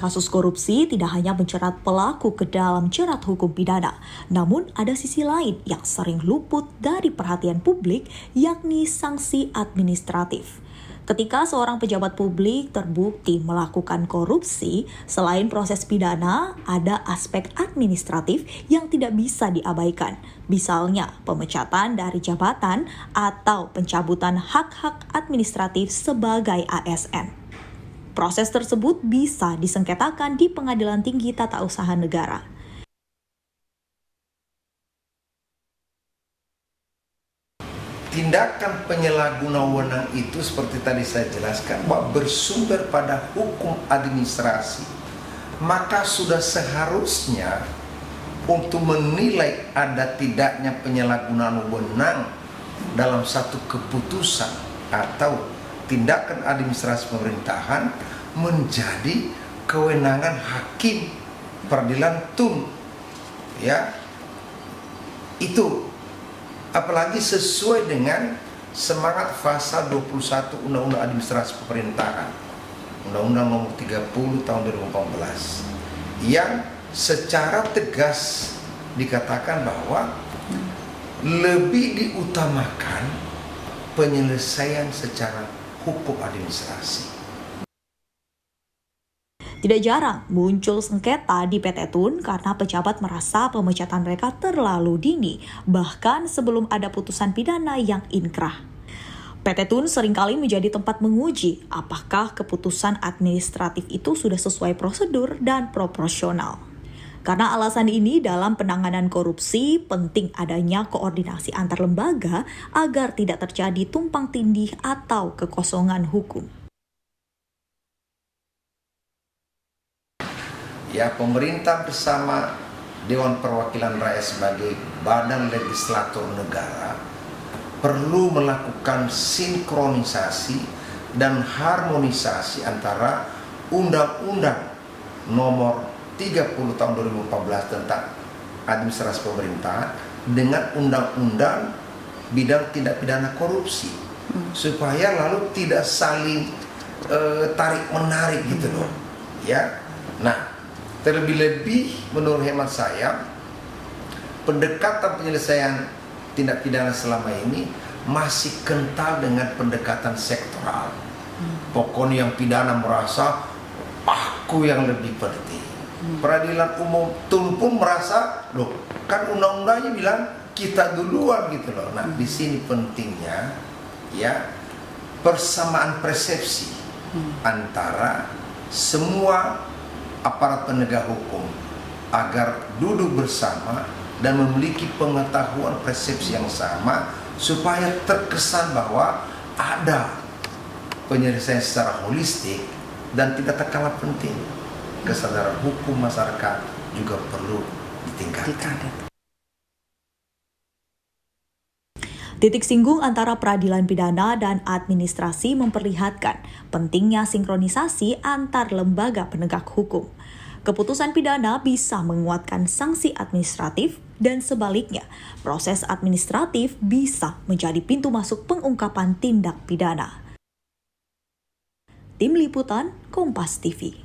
Kasus korupsi tidak hanya menjerat pelaku ke dalam jerat hukum pidana, namun ada sisi lain yang sering luput dari perhatian publik, yakni sanksi administratif. Ketika seorang pejabat publik terbukti melakukan korupsi, selain proses pidana, ada aspek administratif yang tidak bisa diabaikan. Misalnya, pemecatan dari jabatan atau pencabutan hak-hak administratif sebagai ASN. Proses tersebut bisa disengketakan di Pengadilan Tinggi Tata Usaha Negara. Tindakan penyalahgunaan wewenang itu seperti tadi saya jelaskan bahwa bersumber pada hukum administrasi, maka sudah seharusnya untuk menilai ada tidaknya penyalahgunaan wewenang dalam satu keputusan atau tindakan administrasi pemerintahan menjadi kewenangan hakim peradilan tun, ya itu. Apalagi sesuai dengan semangat pasal 21 Undang-Undang Administrasi Pemerintahan, Undang-Undang Nomor 30 Tahun 2014, yang secara tegas dikatakan bahwa lebih diutamakan penyelesaian secara hukum administrasi. Tidak jarang muncul sengketa di PT Tun karena pejabat merasa pemecatan mereka terlalu dini, bahkan sebelum ada putusan pidana yang inkrah. PT Tun seringkali menjadi tempat menguji apakah keputusan administratif itu sudah sesuai prosedur dan proporsional. Karena alasan ini, dalam penanganan korupsi penting adanya koordinasi antar lembaga agar tidak terjadi tumpang tindih atau kekosongan hukum. Ya, pemerintah bersama Dewan Perwakilan Rakyat sebagai badan legislator negara perlu melakukan sinkronisasi dan harmonisasi antara Undang-Undang Nomor 30 Tahun 2014 tentang administrasi pemerintahan dengan Undang-Undang bidang tindak pidana korupsi, supaya lalu tidak saling tarik-menarik gitu loh, ya. Nah, terlebih-lebih menurut hemat saya, pendekatan penyelesaian tindak pidana selama ini masih kental dengan pendekatan sektoral. Pokoknya yang pidana merasa aku yang lebih penting. Peradilan umum Tun pun merasa, loh kan undang-undangnya bilang kita duluan gitu loh. Nah, di sini pentingnya ya persamaan persepsi antara semua aparat penegak hukum agar duduk bersama dan memiliki pengetahuan persepsi yang sama supaya terkesan bahwa ada penyelesaian secara holistik dan tidak kalah penting kesadaran hukum masyarakat juga perlu ditingkatkan. Titik singgung antara peradilan pidana dan administrasi memperlihatkan pentingnya sinkronisasi antar lembaga penegak hukum. Keputusan pidana bisa menguatkan sanksi administratif dan sebaliknya, proses administratif bisa menjadi pintu masuk pengungkapan tindak pidana. Tim Liputan Kompas TV.